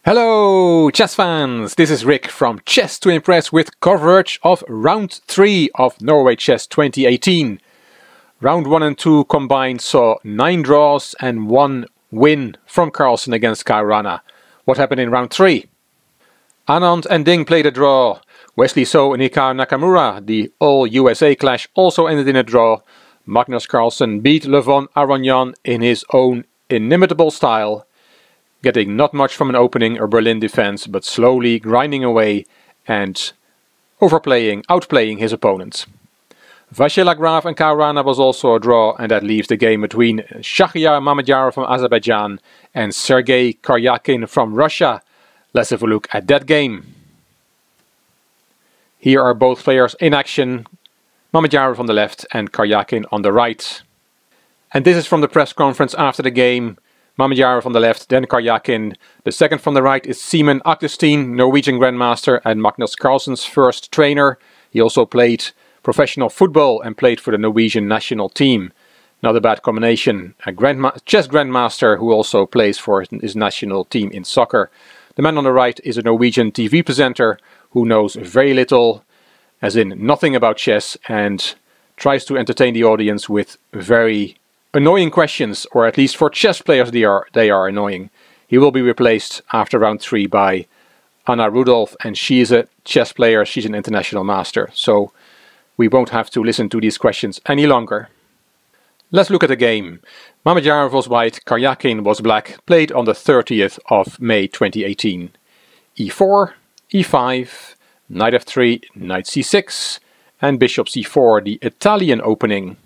Hello chess fans, this is Rick from Chess to Impress with coverage of round 3 of Norway Chess 2018. Round 1 and 2 combined saw 9 draws and 1 win from Carlsen against Caruana. What happened in round 3? Anand and Ding played a draw. Wesley So and Hikaru Nakamura, the all-USA clash, also ended in a draw. Magnus Carlsen beat Levon Aronian in his own inimitable style, getting not much from an opening or Berlin defense, but slowly grinding away and outplaying his opponent. Vachier-Lagrave and Caruana was also a draw, and that leaves the game between Shahryar Mamedyarov from Azerbaijan and Sergei Karjakin from Russia. Let's have a look at that game. Here are both players in action, Mamedyarov on the left and Karjakin on the right. And this is from the press conference after the game. Mamedyarov on the left, then Karjakin. The second from the right is Simen Agustin, Norwegian Grandmaster and Magnus Carlsen's first trainer. He also played professional football and played for the Norwegian national team. Not a bad combination. A chess grandmaster who also plays for his national team in soccer. The man on the right is a Norwegian TV presenter who knows very little, as in nothing about chess, and tries to entertain the audience with very annoying questions, or at least for chess players they are annoying. He will be replaced after round 3 by Anna Rudolph, and she is a chess player, she's an international master, so we won't have to listen to these questions any longer. Let's look at the game. Mamedyarov was white, Karjakin was black, played on the 30th of May 2018. e4, e5, knight f3, knight c6, and bishop c4, the Italian opening.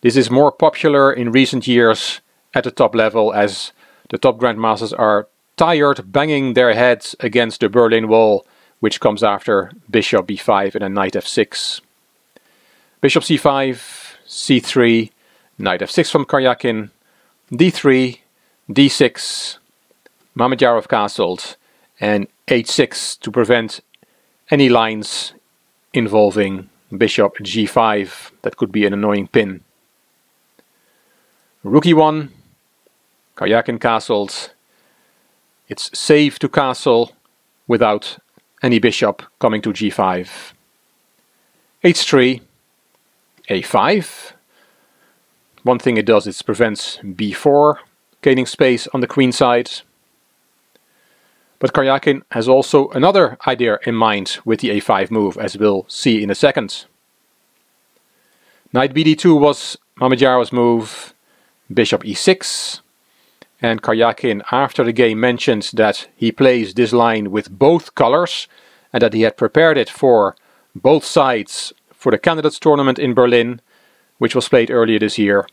This is more popular in recent years at the top level, as the top grandmasters are tired banging their heads against the Berlin Wall, which comes after bishop b5 and a knight f6. Bishop c5, c3, knight f6 from Karjakin, d3, d6, Mamedyarov castled, and h6 to prevent any lines involving bishop g5. That could be an annoying pin. Rook e1, Karjakin castled. It's safe to castle without any bishop coming to g5. h3, a5. One thing it does is prevents b4, gaining space on the queen side. But Karjakin has also another idea in mind with the a5 move, as we'll see in a second. Knight bd2 was Mamedyarov's move. Bishop e6, and Karjakin after the game mentioned that he plays this line with both colors and that he had prepared it for both sides for the candidates tournament in Berlin, which was played earlier this year,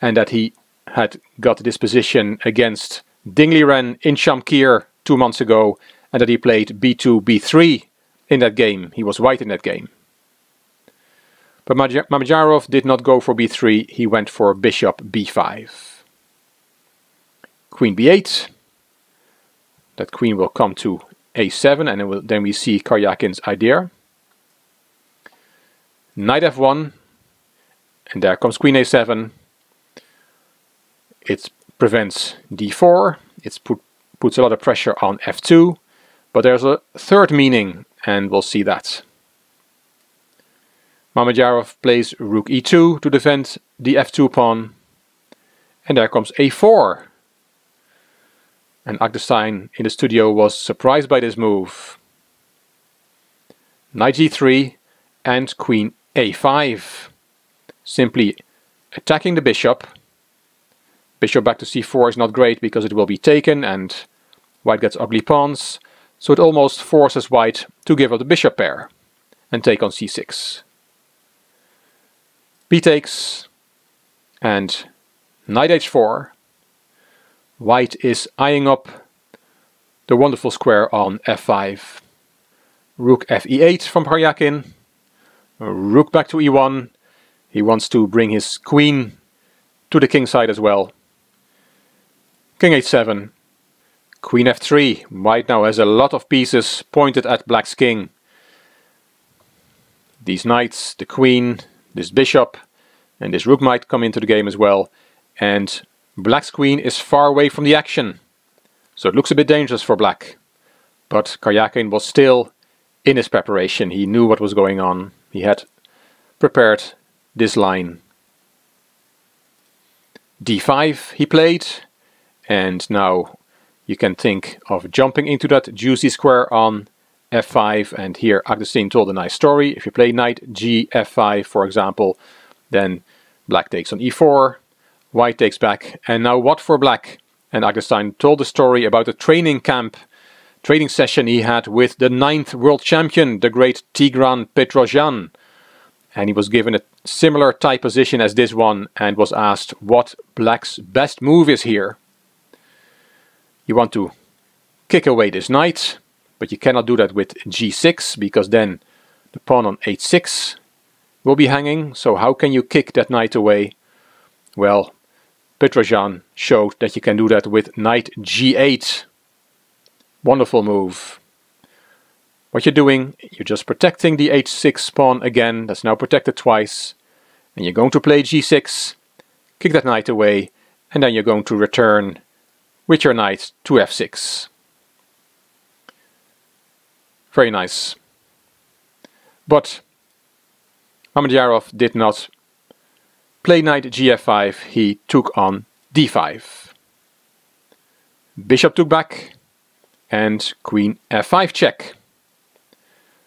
and that he had got this position against Ding Liren in Shamkir 2 months ago, and that he played b2, b3 in that game. He was white in that game. But Mamedyarov did not go for b3, he went for bishop b5. Queen b8. That queen will come to a7, and then we see Karjakin's idea. Knight f1, and there comes queen a7. It prevents d4, it puts a lot of pressure on f2, but there's a third meaning, and we'll see that. Mamedyarov plays rook e2 to defend the f2 pawn, and there comes a4. And Agdestein in the studio was surprised by this move. Knight g3 and queen a5. Simply attacking the bishop. Bishop back to c4 is not great because it will be taken and white gets ugly pawns, so it almost forces white to give up the bishop pair and take on c6. B takes, and knight h4. White is eyeing up the wonderful square on f5. Rook fe8 from Karjakin. Rook back to e1. He wants to bring his queen to the king side as well. King h7. Queen f3. White now has a lot of pieces pointed at black's king. These knights, the queen, this bishop, and this rook might come into the game as well. And black's queen is far away from the action. So it looks a bit dangerous for black. But Karjakin was still in his preparation. He knew what was going on. He had prepared this line. d5 he played, and now you can think of jumping into that juicy square on f5, and here Agustin told a nice story. If you play knight g f5, for example, then black takes on e4, white takes back, and now what for black? And Agustin told a story about a training session he had with the 9th world champion, the great Tigran Petrosyan. And he was given a similar type position as this one and was asked what black's best move is here. You want to kick away this knight, but you cannot do that with g6 because then the pawn on h6 will be hanging. So how can you kick that knight away? Well, Petrosyan showed that you can do that with knight g8. Wonderful move. What you're doing, you're just protecting the h6 pawn again. That's now protected twice. And you're going to play g6, kick that knight away, and then you're going to return with your knight to f6. Very nice. But Mamedyarov did not play knight gf5, he took on d5. Bishop took back, and queen f5 check.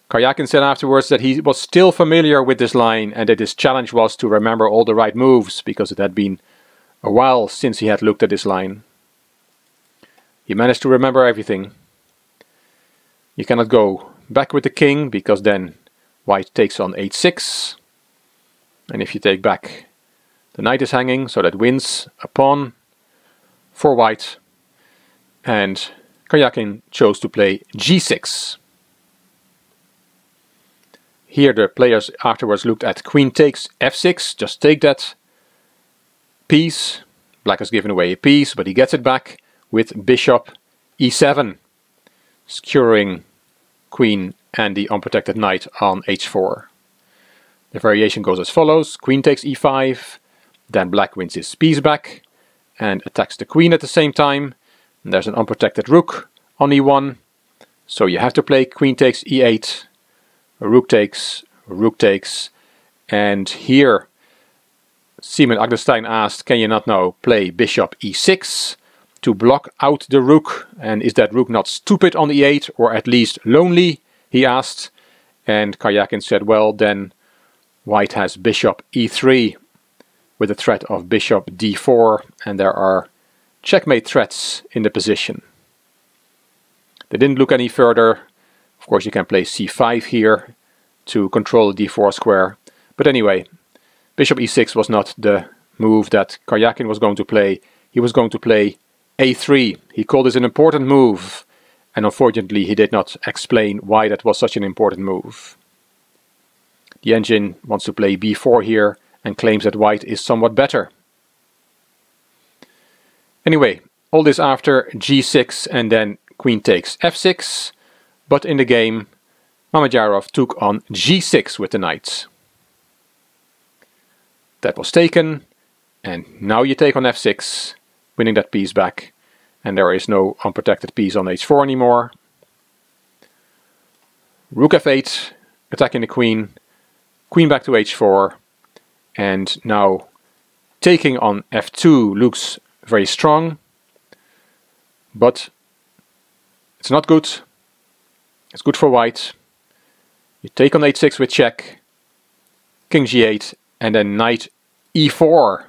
Karjakin said afterwards that he was still familiar with this line and that his challenge was to remember all the right moves because it had been a while since he had looked at this line. He managed to remember everything. You cannot go back with the king because then white takes on h6, and if you take back, the knight is hanging, so that wins a pawn for white, and Karjakin chose to play g6. Here the players afterwards looked at queen takes f6, just take that piece. Black has given away a piece, but he gets it back with bishop e7, securing queen and the unprotected knight on h4. The variation goes as follows: queen takes e5, then black wins his piece back and attacks the queen at the same time. And there's an unprotected rook on e1, so you have to play queen takes e8, rook takes, and here Simon Agustin asked, can you not now play bishop e6 to block out the rook, and is that rook not stupid on e8 or at least lonely, he asked. And Karjakin said, well, then white has bishop e3 with the threat of bishop d4, and there are checkmate threats in the position. They didn't look any further. Of course you can play c5 here to control the d4 square, but anyway, bishop e6 was not the move that Karjakin was going to play. He was going to play a3. He called this an important move, and unfortunately he did not explain why that was such an important move. The engine wants to play b4 here and claims that white is somewhat better. Anyway, all this after g6 and then queen takes f6, but in the game Mamedyarov took on g6 with the knight. That was taken, and now you take on f6, winning that piece back, and there is no unprotected piece on h4 anymore. Rook f8, attacking the queen, queen back to h4, and now taking on f2 looks very strong, but it's not good. It's good for white. You take on h6 with check, king g8, and then knight e4,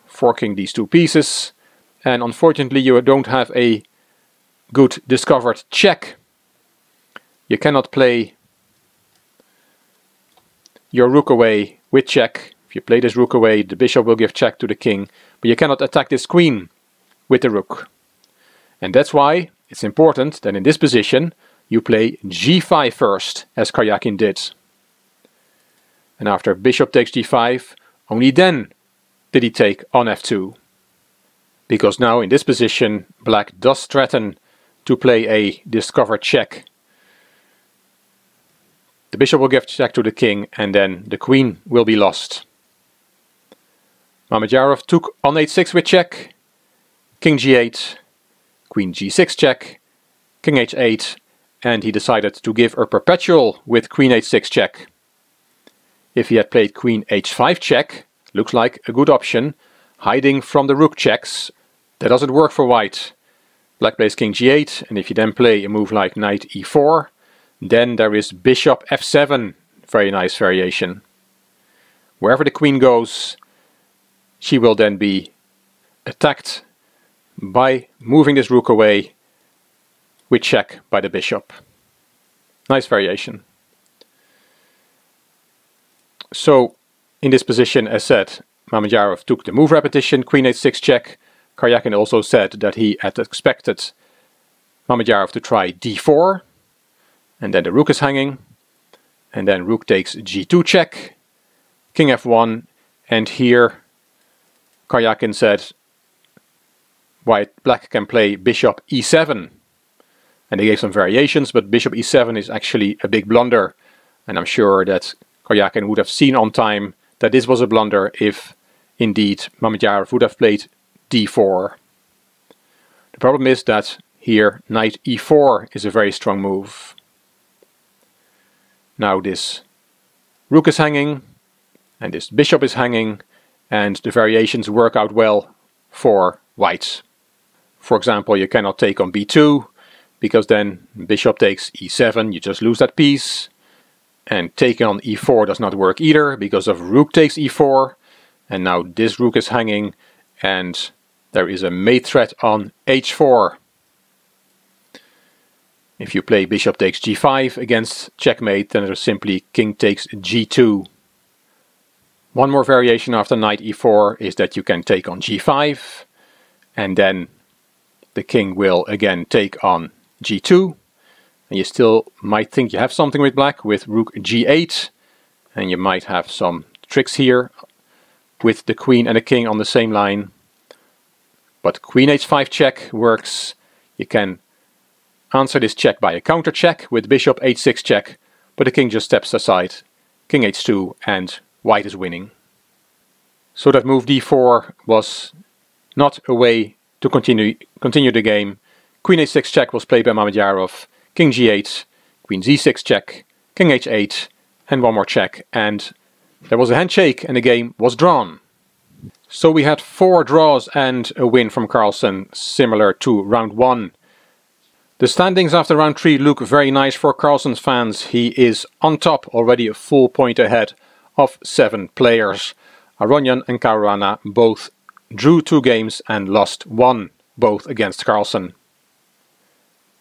forking these two pieces, and unfortunately you don't have a good discovered check. You cannot play your rook away with check. If you play this rook away, the bishop will give check to the king, but you cannot attack this queen with the rook. And that's why it's important that in this position you play g5 first, as Karjakin did. And after bishop takes g5, only then did he take on f2. Because now in this position black does threaten to play a discovered check. The bishop will give check to the king, and then the queen will be lost. Mamedyarov took on h6 with check, king g8, queen g6 check, king h8, and he decided to give a perpetual with queen h6 check. If he had played queen h5 check, looks like a good option, hiding from the rook checks. That doesn't work for white. Black plays king g8, and if you then play a move like knight e4, then there is bishop f7, very nice variation. Wherever the queen goes, she will then be attacked by moving this rook away with check by the bishop. Nice variation. So, in this position, as said, Mamedyarov took the move repetition, queen h6 check. Karjakin also said that he had expected Mamedyarov to try d4, and then the rook is hanging, and then rook takes g2 check, king f1, and here Karjakin said black can play bishop e7, and they gave some variations, but bishop e7 is actually a big blunder, and I'm sure that Karjakin would have seen on time that this was a blunder if indeed Mamedyarov would have played d4. The problem is that here knight e4 is a very strong move. Now this rook is hanging and this bishop is hanging, and the variations work out well for white. For example, you cannot take on b2 because then bishop takes e7, you just lose that piece. And taking on e4 does not work either because of rook takes e4, and now this rook is hanging and there is a mate threat on h4. If you play bishop takes g5 against checkmate, then there's simply king takes g2. One more variation after knight e4 is that you can take on g5, and then the king will again take on g2. And you still might think you have something with black with rook g8, and you might have some tricks here with the queen and the king on the same line. But queen h5 check works. You can answer this check by a counter check with bishop h6 check, but the king just steps aside, king h2, and white is winning. So that move d4 was not a way to continue the game. Queen h6 check was played by Mamedyarov. King g8, queen z6 check, king h8, and one more check, and there was a handshake and the game was drawn. So we had 4 draws and a win from Carlsen, similar to round 1. The standings after round 3 look very nice for Carlsen's fans. He is on top, already a full point ahead of 7 players. Aronian and Caruana both drew 2 games and lost 1, both against Carlsen.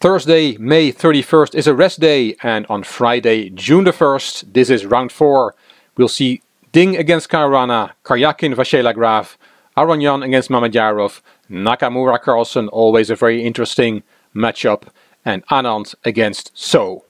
Thursday, May 31st is a rest day, and on Friday, June the 1st, this is round 4. We'll see Ding against Caruana, Karjakin Vachier-Lagrave, Aronian against Mamedyarov, Nakamura Carlsen, always a very interesting matchup, and Anand against So.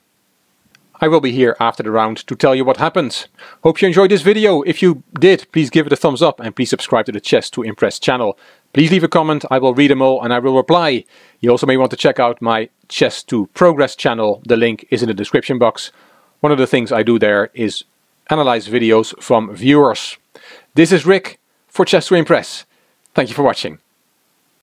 I will be here after the round to tell you what happened. Hope you enjoyed this video. If you did, please give it a thumbs up and please subscribe to the Chess to Impress channel. Please leave a comment, I will read them all and I will reply. You also may want to check out my Chess to Progress channel. The link is in the description box. One of the things I do there is analyze videos from viewers. This is Rick for Chess to Impress. Thank you for watching.